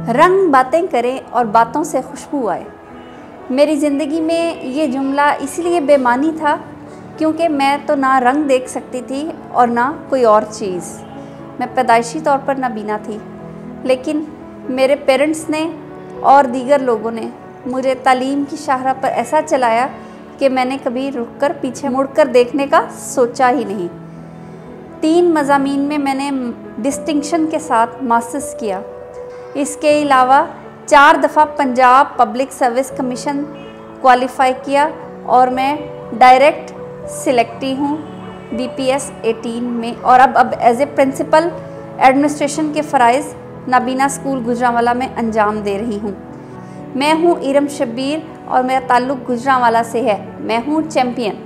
रंग बातें करें और बातों से खुशबू आए। मेरी ज़िंदगी में ये जुमला इसलिए बेमानी था क्योंकि मैं तो ना रंग देख सकती थी और ना कोई और चीज़। मैं पैदाइशी तौर पर नाबीना थी, लेकिन मेरे पेरेंट्स ने और दीगर लोगों ने मुझे तालीम की शाहराह पर ऐसा चलाया कि मैंने कभी रुककर पीछे मुड़कर देखने का सोचा ही नहीं। 3 मज़ामीन में मैंने डिस्टिंक्शन के साथ मास्टर्स किया। इसके अलावा 4 दफ़ा Punjab public service commission qualify किया और मैं डायरेक्ट सिलेक्टी हूँ BPS 18 में, और अब एज ए प्रिंसिपल एडमिनिस्ट्रेशन के फ़राइज़ नाबीना स्कूल गुजरांवाला में अंजाम दे रही हूँ। मैं हूँ इरम शब्बीर और मेरा ताल्लुक़ गुजरांवाला से है। मैं हूँ चैम्पियन।